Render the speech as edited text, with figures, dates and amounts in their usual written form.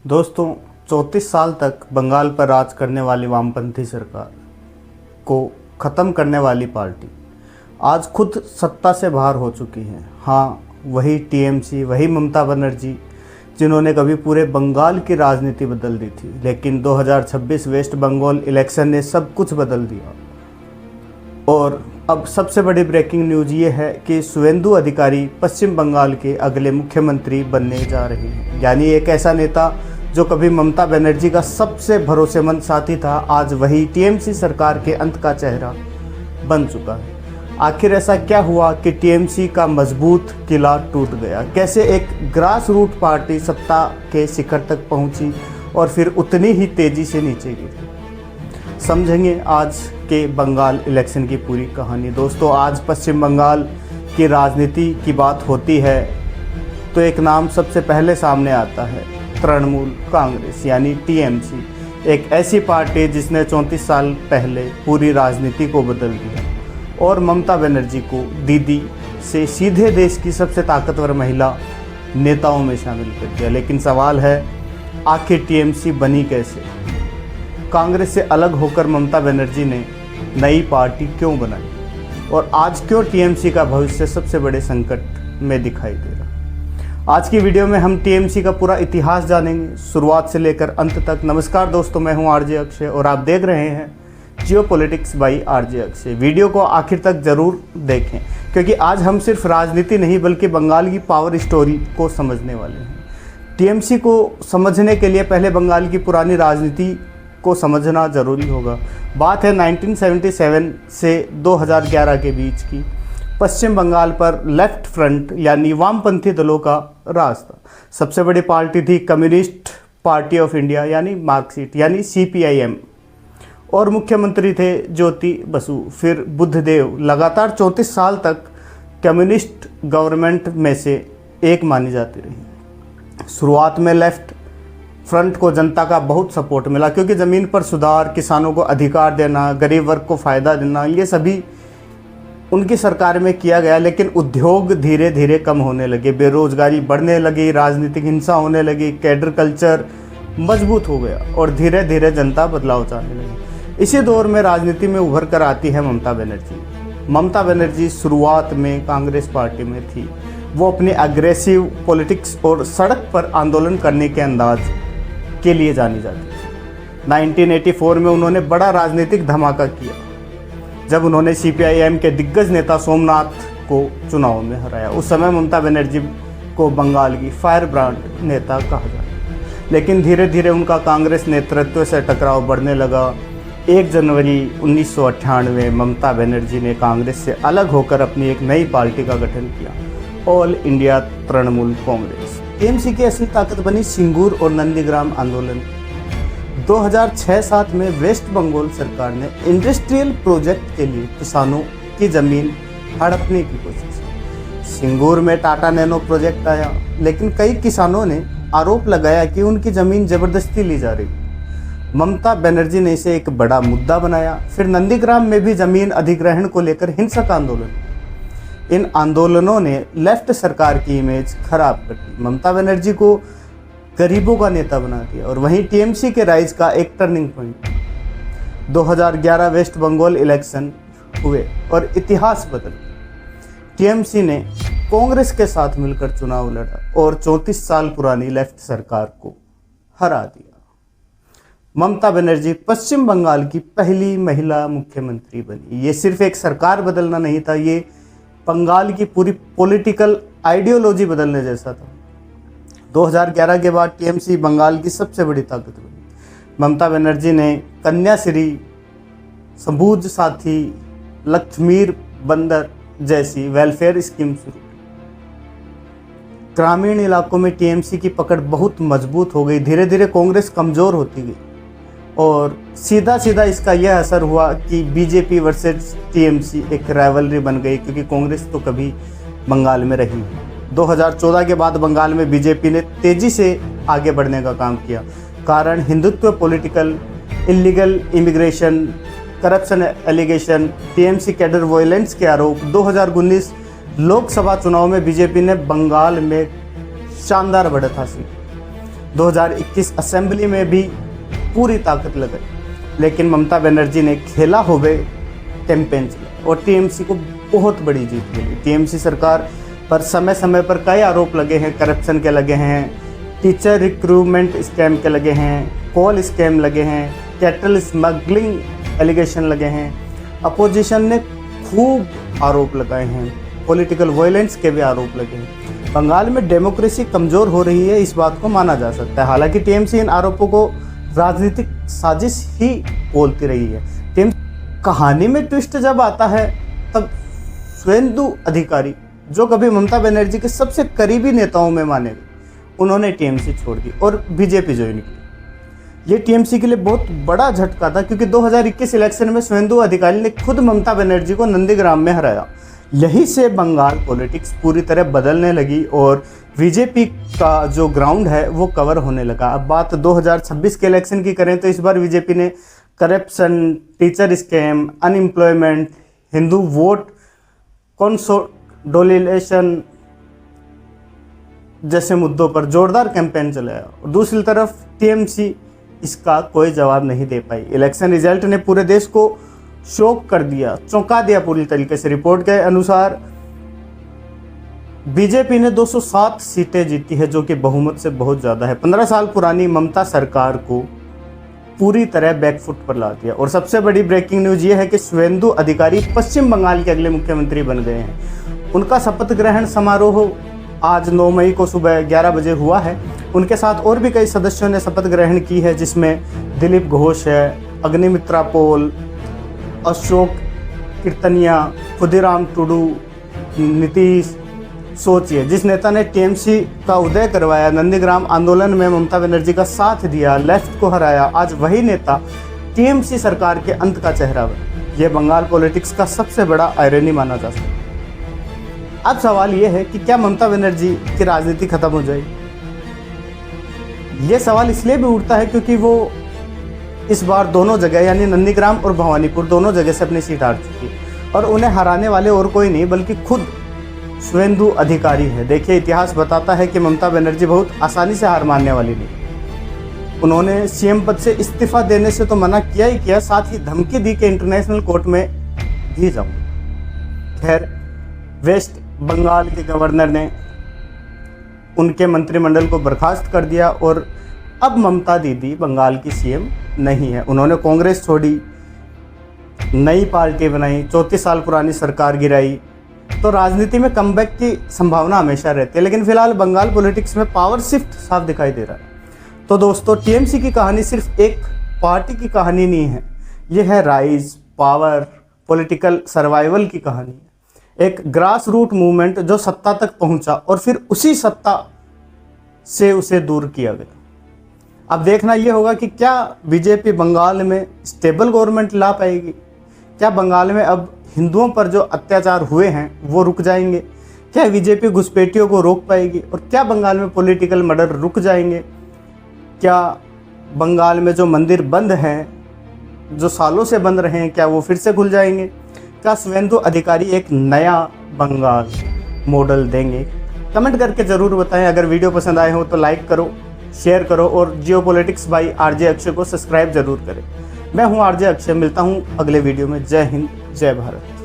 दोस्तों, 34 साल तक बंगाल पर राज करने वाली वामपंथी सरकार को ख़त्म करने वाली पार्टी आज खुद सत्ता से बाहर हो चुकी है। हाँ, वही टीएमसी, वही ममता बनर्जी जिन्होंने कभी पूरे बंगाल की राजनीति बदल दी थी, लेकिन 2026 वेस्ट बंगाल इलेक्शन ने सब कुछ बदल दिया। और अब सबसे बड़ी ब्रेकिंग न्यूज़ ये है कि शुवेंदु अधिकारी पश्चिम बंगाल के अगले मुख्यमंत्री बनने जा रहे हैं। यानी एक ऐसा नेता जो कभी ममता बनर्जी का सबसे भरोसेमंद साथी था, आज वही टीएमसी सरकार के अंत का चेहरा बन चुका है। आखिर ऐसा क्या हुआ कि टीएमसी का मजबूत किला टूट गया? कैसे एक ग्रास रूट पार्टी सत्ता के शिखर तक पहुंची और फिर उतनी ही तेजी से नीचे गिरी? समझेंगे आज के बंगाल इलेक्शन की पूरी कहानी। दोस्तों, आज पश्चिम बंगाल की राजनीति की बात होती है तो एक नाम सबसे पहले सामने आता है, तृणमूल कांग्रेस यानी टीएमसी। एक ऐसी पार्टी जिसने 34 साल पहले पूरी राजनीति को बदल दिया और ममता बनर्जी को दीदी से सीधे देश की सबसे ताकतवर महिला नेताओं में शामिल कर दिया। लेकिन सवाल है, आखिर टीएमसी बनी कैसे? कांग्रेस से अलग होकर ममता बनर्जी ने नई पार्टी क्यों बनाई और आज क्यों टीएमसी का भविष्य सबसे बड़े संकट में दिखाई दे रहा? आज की वीडियो में हम टीएमसी का पूरा इतिहास जानेंगे, शुरुआत से लेकर अंत तक। नमस्कार दोस्तों, मैं हूं आरजे अक्षय और आप देख रहे हैं geopolitics by RJ Akshay. Video को आखिर तक जरूर देखें क्योंकि आज हम सिर्फ राजनीति नहीं बल्कि बंगाल की पावर स्टोरी को समझने वाले हैं। टीएमसी को समझने के लिए पहले बंगाल की पुरानी राजनीति को समझना जरूरी होगा। बात है 1977 से 2011 के बीच की। पश्चिम बंगाल पर लेफ्ट फ्रंट यानी वामपंथी दलों का राज था। सबसे बड़ी पार्टी थी कम्युनिस्ट पार्टी ऑफ इंडिया यानी मार्क्सिस्ट यानी सीपीआईएम और मुख्यमंत्री थे ज्योति बसु, फिर बुद्धदेव। लगातार 34 साल तक कम्युनिस्ट गवर्नमेंट में से एक मानी जाती रही। शुरुआत में लेफ्ट फ्रंट को जनता का बहुत सपोर्ट मिला क्योंकि ज़मीन पर सुधार, किसानों को अधिकार देना, गरीब वर्ग को फ़ायदा देना, ये सभी उनकी सरकार में किया गया। लेकिन उद्योग धीरे धीरे कम होने लगे, बेरोजगारी बढ़ने लगी, राजनीतिक हिंसा होने लगी, कैडर कल्चर मजबूत हो गया और धीरे धीरे जनता बदलाव चाहने लगी। इसी दौर में राजनीति में उभर कर आती है ममता बनर्जी। ममता बनर्जी शुरुआत में कांग्रेस पार्टी में थी। वो अपनी अग्रेसिव पॉलिटिक्स और सड़क पर आंदोलन करने के अंदाज के लिए जानी जाती थी। 1984 में उन्होंने बड़ा राजनीतिक धमाका किया जब उन्होंने सीपीआईएम के दिग्गज नेता सोमनाथ को चुनाव में हराया। उस समय ममता बनर्जी को बंगाल की फायर ब्रांड नेता कहा जाता। लेकिन धीरे धीरे उनका कांग्रेस नेतृत्व से टकराव बढ़ने लगा। 1 जनवरी 1998 ममता बनर्जी ने कांग्रेस से अलग होकर अपनी एक नई पार्टी का गठन किया, all India Trinamool Congress. TMC की असली ताकत बनी सिंगूर और नंदीग्राम आंदोलन। 2006-07 में वेस्ट बंगाल सरकार ने इंडस्ट्रियल प्रोजेक्ट के लिए किसानों की जमीन हड़पने की कोशिश की। सिंगूर में टाटा नैनो प्रोजेक्ट आया, लेकिन कई किसानों ने आरोप लगाया कि उनकी जमीन जबरदस्ती ली जा रही। ममता बनर्जी ने इसे एक बड़ा मुद्दा बनाया। फिर नंदीग्राम में भी जमीन अधिग्रहण को लेकर हिंसक आंदोलन। इन आंदोलनों ने लेफ्ट सरकार की इमेज खराब कर दी, ममता बनर्जी को गरीबों का नेता बना दिया और वहीं टीएमसी के राइज का एक turning point. 2011 West Bengal election हुए और इतिहास बदल गया। टीएमसी ने कांग्रेस के साथ मिलकर चुनाव लड़ा और 34 साल पुरानी लेफ्ट सरकार को हरा दिया। ममता बनर्जी पश्चिम बंगाल की पहली महिला मुख्यमंत्री बनी। ये सिर्फ एक सरकार बदलना नहीं था, ये बंगाल की पूरी पॉलिटिकल आइडियोलॉजी बदलने जैसा था। 2011 के बाद टीएमसी बंगाल की सबसे बड़ी ताकत बनी। ममता बनर्जी ने कन्याश्री, सबूज साथी, लक्ष्मीर बंदर जैसी वेलफेयर स्कीम शुरू की। ग्रामीण इलाकों में टीएमसी की पकड़ बहुत मजबूत हो गई। धीरे धीरे कांग्रेस कमज़ोर होती गई और सीधा सीधा इसका यह असर हुआ कि बीजेपी वर्सेस टीएमसी एक राइवलरी बन गई क्योंकि कांग्रेस तो कभी बंगाल में रही। 2014 के बाद बंगाल में बीजेपी ने तेजी से आगे बढ़ने का काम किया। कारण Hindutva, political, illegal immigration, corruption allegation, TMC cadre violence के आरोप। 2019 लोकसभा चुनाव में बीजेपी ने बंगाल में शानदार बढ़त हासिल। 2021 असेंबली में भी पूरी ताकत लगाई, लेकिन ममता बनर्जी ने खेला होवे कैंपेन चला और टीएमसी को बहुत बड़ी जीत मिली। टीएमसी सरकार पर समय समय पर कई आरोप लगे हैं, करप्शन के लगे हैं, टीचर रिक्रूटमेंट स्कैम के लगे हैं, कॉल स्कैम लगे हैं, कैटल स्मगलिंग एलिगेशन लगे हैं। अपोजिशन ने खूब आरोप लगाए हैं, पॉलिटिकल वायलेंस के भी आरोप लगे हैं। बंगाल में डेमोक्रेसी कमज़ोर हो रही है, इस बात को माना जा सकता है। हालांकि टीएमसी इन आरोपों को राजनीतिक साजिश ही बोलती रही है। कहानी में ट्विस्ट जब आता है तब शुवेंदु अधिकारी, जो कभी ममता बनर्जी के सबसे करीबी नेताओं में माने गए, उन्होंने टीएमसी छोड़ दी और बीजेपी ज्वाइन की। ये टीएमसी के लिए बहुत बड़ा झटका था, क्योंकि 2021 इलेक्शन में शुवेंदु अधिकारी ने खुद ममता बनर्जी को नंदीग्राम में हराया। यहीं से बंगाल पॉलिटिक्स पूरी तरह बदलने लगी और बीजेपी का जो ग्राउंड है वो कवर होने लगा। अब बात 2026 के इलेक्शन की करें तो इस बार बीजेपी ने corruption, teacher scam, unemployment, Hindu vote consolidation जैसे मुद्दों पर जोरदार कैंपेन चलाया और दूसरी तरफ टीएमसी इसका कोई जवाब नहीं दे पाई। इलेक्शन रिजल्ट ने पूरे देश को शॉक कर दिया, चौंका दिया पूरी तरीके से। रिपोर्ट के अनुसार बीजेपी ने 207 सीटें जीती है, जो कि बहुमत से बहुत ज़्यादा है। 15 साल पुरानी ममता सरकार को पूरी तरह बैकफुट पर ला दिया। और सबसे बड़ी ब्रेकिंग न्यूज़ ये है कि शुवेंदु अधिकारी पश्चिम बंगाल के अगले मुख्यमंत्री बन गए हैं। उनका शपथ ग्रहण समारोह आज 9 मई को सुबह 11 बजे हुआ है। उनके साथ और भी कई सदस्यों ने शपथ ग्रहण की है, जिसमें दिलीप घोष है, अग्निमित्रा पोल, अशोक कीर्तनिया, खुदीराम टुडू, नीतीश। सोचिए, जिस नेता ने टीएमसी का उदय करवाया, नंदीग्राम आंदोलन में ममता बनर्जी का साथ दिया, लेफ्ट को हराया, आज वही नेता टीएमसी सरकार के अंत का चेहरा बना। यह बंगाल पॉलिटिक्स का सबसे बड़ा आयरनी माना जा सकता है। अब सवाल यह है कि क्या ममता बनर्जी की राजनीति खत्म हो जाएगी? यह सवाल इसलिए भी उठता है क्योंकि वो इस बार दोनों जगह यानी नंदीग्राम और भवानीपुर दोनों जगह से अपनी सीट हार चुकी है और उन्हें हराने वाले और कोई नहीं बल्कि खुद शुवेंदु अधिकारी है। देखिए, इतिहास बताता है कि ममता बनर्जी बहुत आसानी से हार मानने वाली नहीं। उन्होंने सीएम पद से इस्तीफा देने से तो मना किया ही किया, साथ ही धमकी दी कि इंटरनेशनल कोर्ट में भी जाऊंगा। खैर, वेस्ट बंगाल के गवर्नर ने उनके मंत्रिमंडल को बर्खास्त कर दिया और अब ममता दीदी बंगाल की सीएम नहीं है। उन्होंने कांग्रेस छोड़ी, नई पार्टी बनाई, 34 साल पुरानी सरकार गिराई। तो राजनीति में कमबैक की संभावना हमेशा रहती है, लेकिन फिलहाल बंगाल पॉलिटिक्स में पावर शिफ्ट साफ दिखाई दे रहा है। तो दोस्तों, टीएमसी की कहानी सिर्फ एक पार्टी की कहानी नहीं है, यह है राइज, पावर, पॉलिटिकल सर्वाइवल की कहानी है। एक ग्रास रूट मूवमेंट जो सत्ता तक पहुंचा और फिर उसी सत्ता से उसे दूर किया गया। अब देखना यह होगा कि क्या बीजेपी बंगाल में स्टेबल गवर्नमेंट ला पाएगी? क्या बंगाल में अब हिंदुओं पर जो अत्याचार हुए हैं वो रुक जाएंगे? क्या बीजेपी घुसपैठियों को रोक पाएगी? और क्या बंगाल में पॉलिटिकल मर्डर रुक जाएंगे? क्या बंगाल में जो मंदिर बंद हैं, जो सालों से बंद रहे हैं, क्या वो फिर से खुल जाएंगे? क्या शुवेंदु अधिकारी एक नया बंगाल मॉडल देंगे? कमेंट करके ज़रूर बताएं। अगर वीडियो पसंद आए हो तो लाइक करो, शेयर करो और जियोपॉलिटिक्स बाय आरजे अक्षय को सब्सक्राइब जरूर करें। मैं हूं आरजे अक्षय, मिलता हूं अगले वीडियो में। जय हिंद, जय भारत।